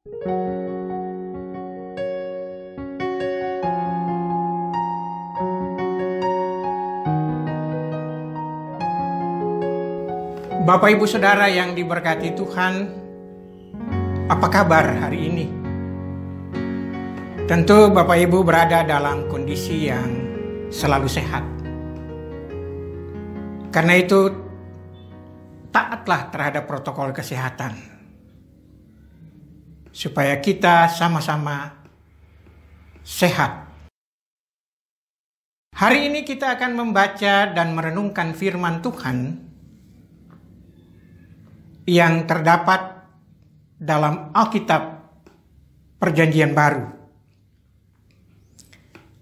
Bapak Ibu Saudara yang diberkati Tuhan, apa kabar hari ini? Tentu Bapak Ibu berada dalam kondisi yang selalu sehat. Karena itu taatlah terhadap protokol kesehatan, supaya kita sama-sama sehat. Hari ini kita akan membaca dan merenungkan firman Tuhan yang terdapat dalam Alkitab Perjanjian Baru,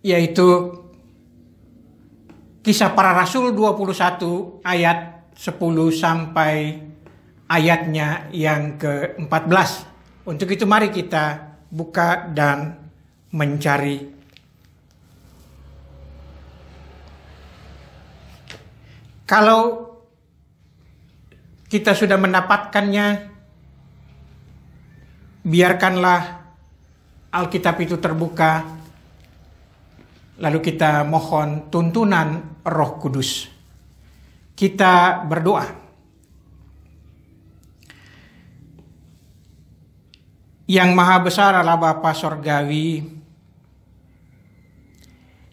yaitu Kisah Para Rasul 21 ayat 10 sampai ayatnya yang ke-14. Untuk itu mari kita buka dan mencari. Kalau kita sudah mendapatkannya, biarkanlah Alkitab itu terbuka, lalu kita mohon tuntunan Roh Kudus. Kita berdoa. Yang Maha Besar Allah Bapa Sorgawi,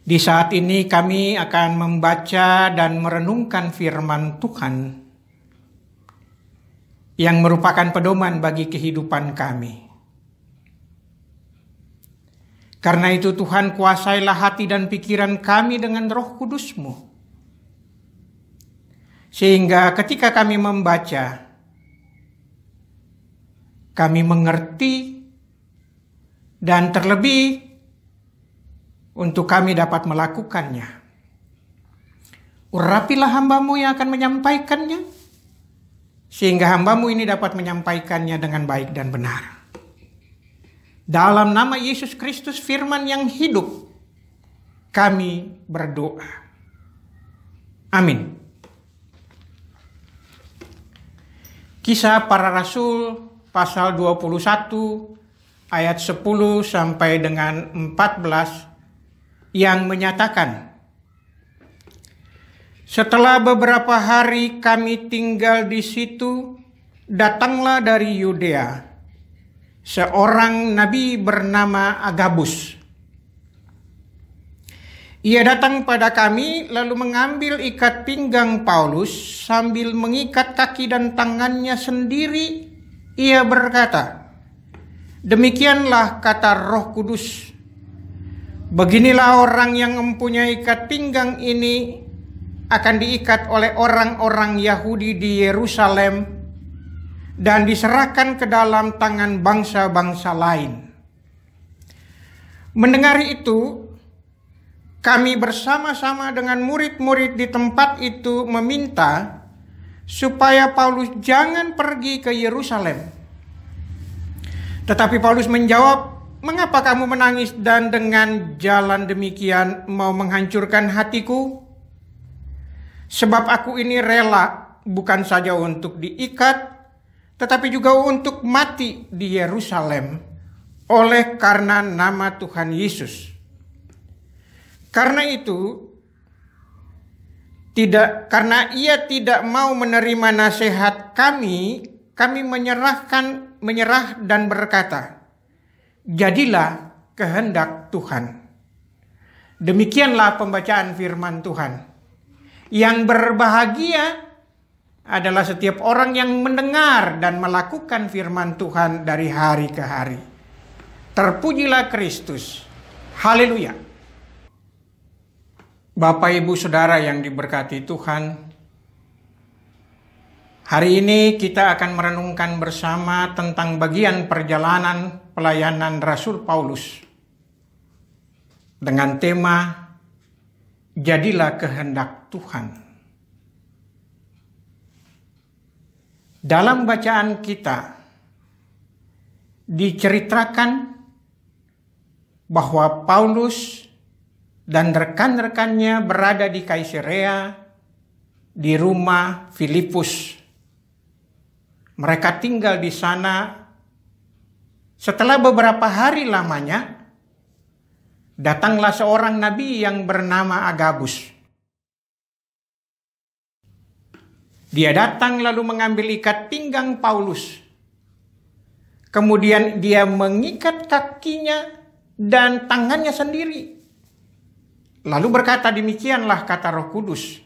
di saat ini kami akan membaca dan merenungkan firman Tuhan yang merupakan pedoman bagi kehidupan kami. Karena itu Tuhan, kuasailah hati dan pikiran kami dengan Roh Kudus-Mu, sehingga ketika kami membaca, kami mengerti, dan terlebih untuk kami dapat melakukannya. Urapilah hamba-Mu yang akan menyampaikannya, sehingga hamba-Mu ini dapat menyampaikannya dengan baik dan benar. Dalam nama Yesus Kristus, firman yang hidup, kami berdoa. Amin. Kisah Para Rasul pasal 21 ayat 10 sampai dengan 14 yang menyatakan, setelah beberapa hari kami tinggal di situ, datanglah dari Yudea seorang nabi bernama Agabus. Ia datang pada kami lalu mengambil ikat pinggang Paulus sambil mengikat kaki dan tangannya sendiri. Ia berkata, demikianlah kata Roh Kudus, beginilah orang yang mempunyai ikat pinggang ini akan diikat oleh orang-orang Yahudi di Yerusalem dan diserahkan ke dalam tangan bangsa-bangsa lain. Mendengar itu, kami bersama-sama dengan murid-murid di tempat itu meminta supaya Paulus jangan pergi ke Yerusalem. Tetapi Paulus menjawab, mengapa kamu menangis dan dengan jalan demikian mau menghancurkan hatiku? Sebab aku ini rela bukan saja untuk diikat, tetapi juga untuk mati di Yerusalem oleh karena nama Tuhan Yesus. Karena itu, karena ia tidak mau menerima nasihat kami menyerah dan berkata, jadilah kehendak Tuhan. Demikianlah pembacaan firman Tuhan. Yang berbahagia adalah setiap orang yang mendengar dan melakukan firman Tuhan dari hari ke hari. Terpujilah Kristus. Haleluya. Bapak Ibu Saudara yang diberkati Tuhan, hari ini kita akan merenungkan bersama tentang bagian perjalanan pelayanan Rasul Paulus dengan tema jadilah kehendak Tuhan. Dalam bacaan kita diceritakan bahwa Paulus dan rekan-rekannya berada di Kaisarea, di rumah Filipus. Mereka tinggal di sana Setelah beberapa hari lamanya, datanglah seorang nabi yang bernama Agabus. Dia datang lalu mengambil ikat pinggang Paulus. Kemudian dia mengikat kakinya dan tangannya sendiri. Lalu berkata, demikianlah kata Roh Kudus.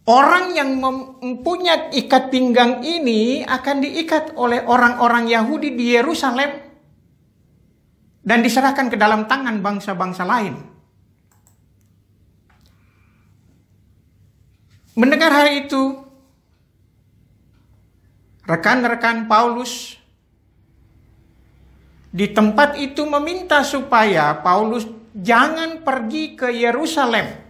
Orang yang mempunyai ikat pinggang ini akan diikat oleh orang-orang Yahudi di Yerusalem dan diserahkan ke dalam tangan bangsa-bangsa lain. Mendengar hal itu, rekan-rekan Paulus di tempat itu meminta supaya Paulus jangan pergi ke Yerusalem.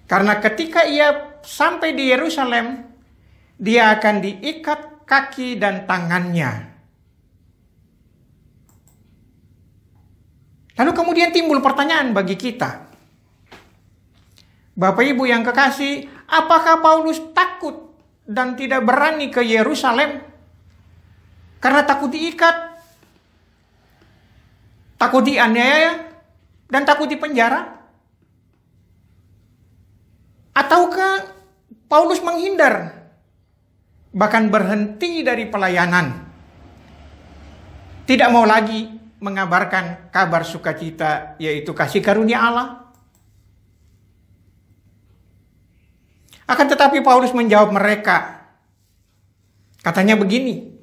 Karena ketika ia sampai di Yerusalem, dia akan diikat kaki dan tangannya. Lalu kemudian timbul pertanyaan bagi kita. Bapak Ibu yang kekasih, apakah Paulus takut dan tidak berani ke Yerusalem karena takut diikat, takut dianiaya, dan takut dipenjara? Ataukah Paulus menghindar, bahkan berhenti dari pelayanan, tidak mau lagi mengabarkan kabar sukacita, yaitu kasih karunia Allah? Akan tetapi Paulus menjawab mereka. Katanya begini,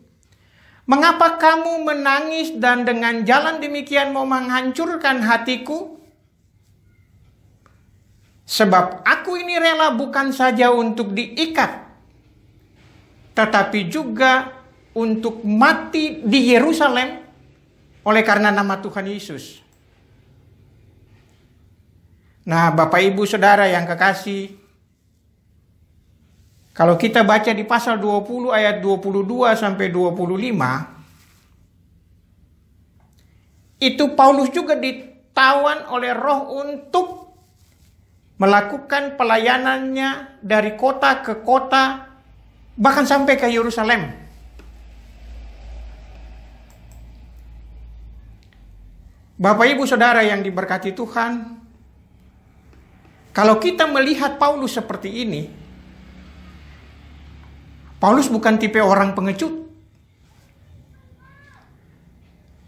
mengapa kamu menangis dan dengan jalan demikian mau menghancurkan hatiku? Sebab aku ini rela bukan saja untuk diikat, tetapi juga untuk mati di Yerusalem oleh karena nama Tuhan Yesus. Nah, Bapak Ibu Saudara yang kekasih, kalau kita baca di pasal 20 ayat 22 sampai 25, itu Paulus juga ditawan oleh Roh untuk melakukan pelayanannya dari kota ke kota, bahkan sampai ke Yerusalem. Bapak Ibu Saudara yang diberkati Tuhan, kalau kita melihat Paulus seperti ini, Paulus bukan tipe orang pengecut.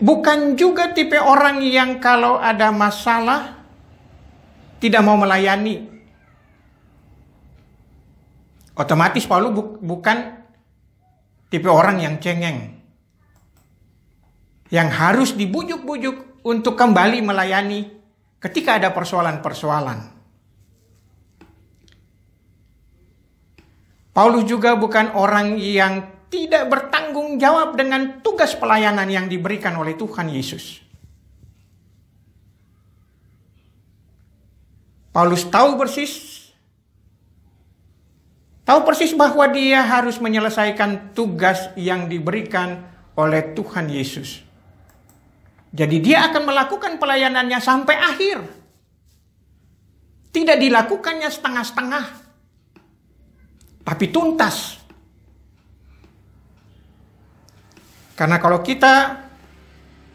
Bukan juga tipe orang yang kalau ada masalah tidak mau melayani. Otomatis Paulus bukan tipe orang yang cengeng, yang harus dibujuk-bujuk untuk kembali melayani ketika ada persoalan-persoalan. Paulus juga bukan orang yang tidak bertanggung jawab dengan tugas pelayanan yang diberikan oleh Tuhan Yesus. Paulus tahu persis bahwa dia harus menyelesaikan tugas yang diberikan oleh Tuhan Yesus. Jadi dia akan melakukan pelayanannya sampai akhir. Tidak dilakukannya setengah-setengah, tapi tuntas. Karena kalau kita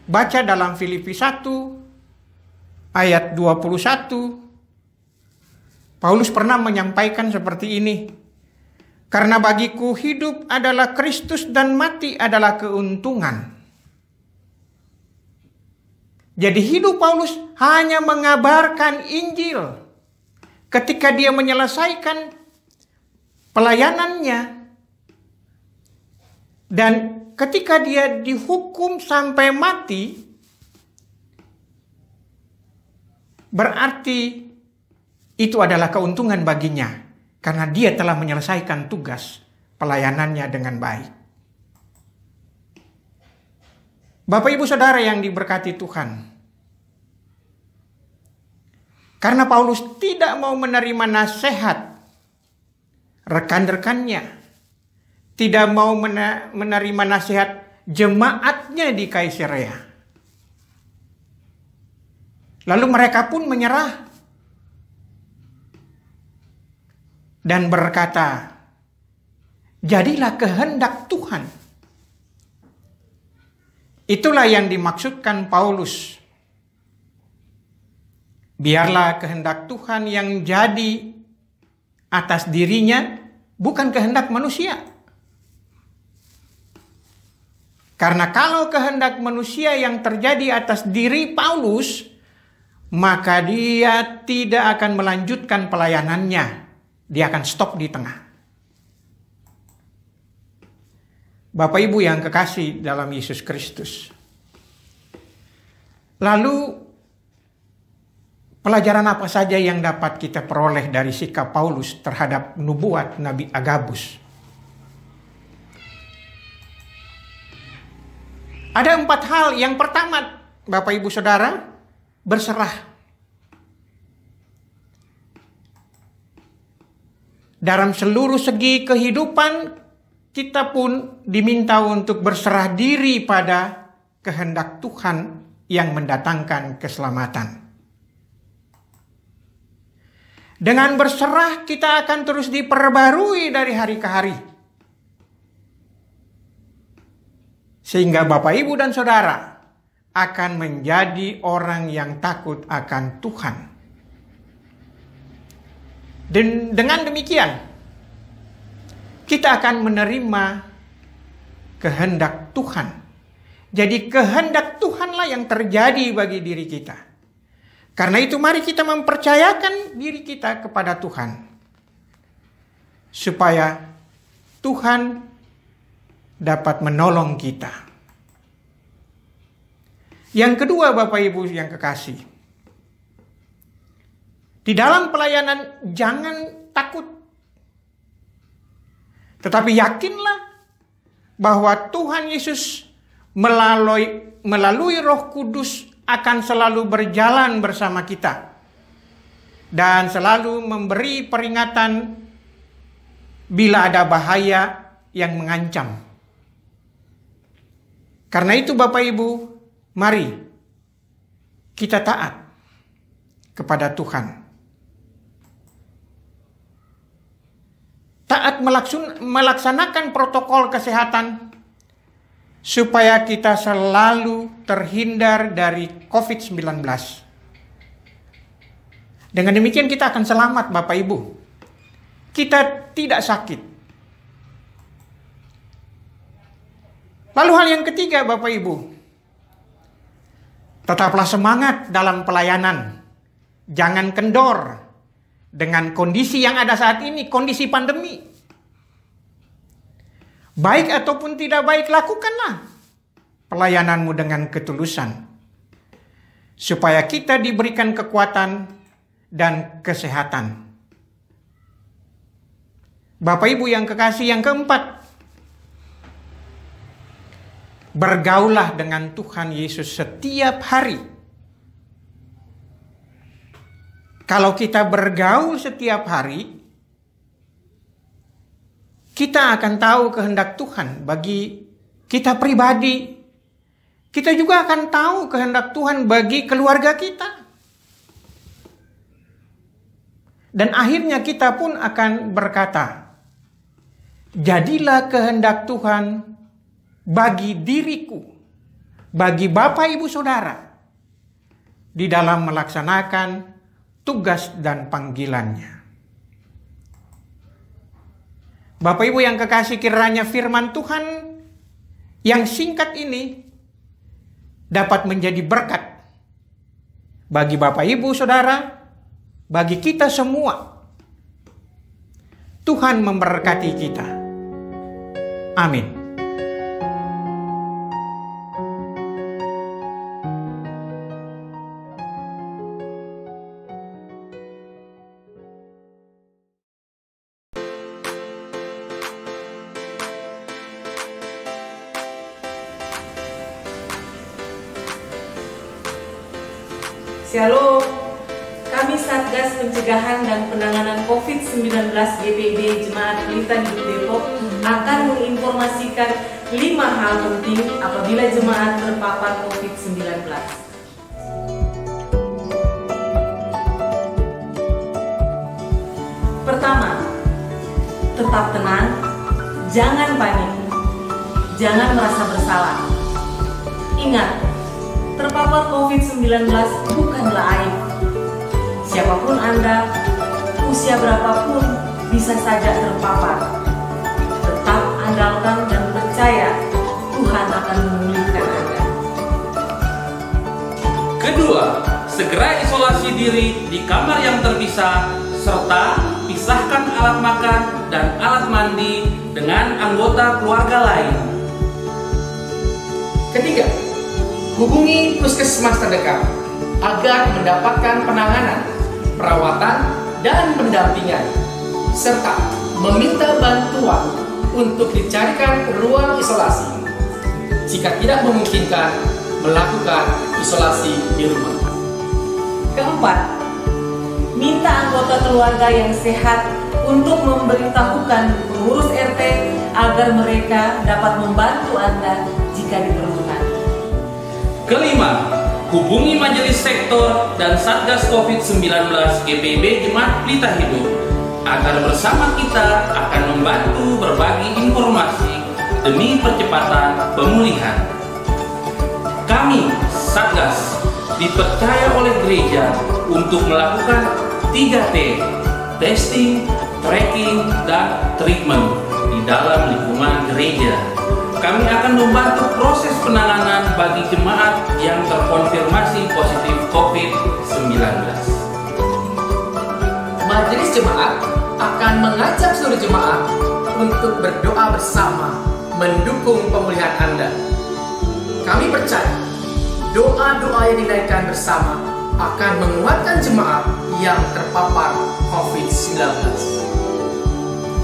baca dalam Filipi 1 ayat 21, Paulus pernah menyampaikan seperti ini. Karena bagiku hidup adalah Kristus dan mati adalah keuntungan. Jadi hidup Paulus hanya mengabarkan Injil. Ketika dia menyelesaikan pelayanannya dan ketika dia dihukum sampai mati, berarti itu adalah keuntungan baginya, karena dia telah menyelesaikan tugas pelayanannya dengan baik. Bapak Ibu Saudara yang diberkati Tuhan, karena Paulus tidak mau menerima nasihat rekan-rekannya, tidak mau menerima nasihat jemaatnya di Kaisarea, lalu mereka pun menyerah dan berkata, jadilah kehendak Tuhan Itulah yang dimaksudkan Paulus. Biarlah kehendak Tuhan yang jadi atas dirinya, bukan kehendak manusia. Karena kalau kehendak manusia yang terjadi atas diri Paulus, maka dia tidak akan melanjutkan pelayanannya. Dia akan stop di tengah. Bapak Ibu yang kekasih dalam Yesus Kristus. Lalu, pelajaran apa saja yang dapat kita peroleh dari sikap Paulus terhadap nubuat Nabi Agabus? Ada 4 hal. Yang pertama, Bapak Ibu Saudara, berserah. Dalam seluruh segi kehidupan, kita pun diminta untuk berserah diri pada kehendak Tuhan yang mendatangkan keselamatan. Dengan berserah, kita akan terus diperbarui dari hari ke hari. Sehingga Bapak, Ibu, dan Saudara akan menjadi orang yang takut akan Tuhan. Dan dengan demikian, kita akan menerima kehendak Tuhan. Jadi kehendak Tuhanlah yang terjadi bagi diri kita. Karena itu mari kita mempercayakan diri kita kepada Tuhan. Supaya Tuhan dapat menolong kita. Yang kedua, Bapak Ibu yang kekasih, di dalam pelayanan jangan takut, tetapi yakinlah bahwa Tuhan Yesus melalui Roh Kudus akan selalu berjalan bersama kita dan selalu memberi peringatan bila ada bahaya yang mengancam. Karena itu Bapak Ibu, mari kita taat kepada Tuhan. Taat melaksanakan protokol kesehatan supaya kita selalu terhindar dari COVID-19. Dengan demikian kita akan selamat Bapak Ibu. Kita tidak sakit. Lalu hal yang ketiga Bapak Ibu, tetaplah semangat dalam pelayanan. Jangan kendor dengan kondisi yang ada saat ini, kondisi pandemi. Baik ataupun tidak baik, lakukanlah pelayananmu dengan ketulusan. Supaya kita diberikan kekuatan dan kesehatan. Bapak Ibu yang kekasih, yang keempat, bergaullah dengan Tuhan Yesus setiap hari. Kalau kita bergaul setiap hari, kita akan tahu kehendak Tuhan bagi kita pribadi. Kita juga akan tahu kehendak Tuhan bagi keluarga kita. Dan akhirnya kita pun akan berkata, jadilah kehendak Tuhan bagi diriku, bagi Bapak Ibu Saudara, di dalam melaksanakan tugas dan panggilannya. Bapak Ibu yang kekasih, kiranya firman Tuhan yang singkat ini dapat menjadi berkat bagi Bapak Ibu Saudara, bagi kita semua. Tuhan memberkati kita. Amin. Shalom, kami Satgas Pencegahan dan Penanganan COVID-19 GPIB Jemaat Pelita Hidup Depok akan menginformasikan 5 hal penting apabila jemaat terpapar COVID-19. Pertama, tetap tenang, jangan panik, jangan merasa bersalah. Ingat, terpapar COVID-19 bukanlah aib. Siapapun Anda, usia berapapun bisa saja terpapar. Tetap andalkan dan percaya Tuhan akan memulihkan Anda. Kedua, segera isolasi diri di kamar yang terpisah serta pisahkan alat makan dan alat mandi dengan anggota keluarga lain. Ketiga, hubungi puskesmas terdekat agar mendapatkan penanganan, perawatan, dan pendampingan, serta meminta bantuan untuk dicarikan ruang isolasi. Jika tidak memungkinkan, melakukan isolasi di rumah. Keempat, minta anggota keluarga yang sehat untuk memberitahukan pengurus RT agar mereka dapat membantu Anda jika diperlukan. Kelima, hubungi majelis sektor dan Satgas COVID-19 GPIB Jemaat Pelita Hidup agar bersama kita akan membantu berbagi informasi demi percepatan pemulihan. Kami, Satgas, dipercaya oleh gereja untuk melakukan 3T, testing, tracking, dan treatment di dalam lingkungan gereja. Kami akan membantu proses penanganan bagi jemaat yang terkonfirmasi positif COVID-19. Majelis jemaat akan mengajak seluruh jemaat untuk berdoa bersama mendukung pemulihan Anda. Kami percaya doa-doa yang dinaikkan bersama akan menguatkan jemaat yang terpapar COVID-19.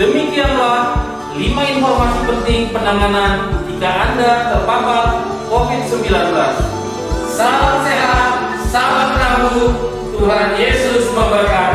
Demikianlah 5 informasi penting penanganan jika Anda terpapar COVID-19. Salam sehat, salam Rabu, Tuhan Yesus memberkati.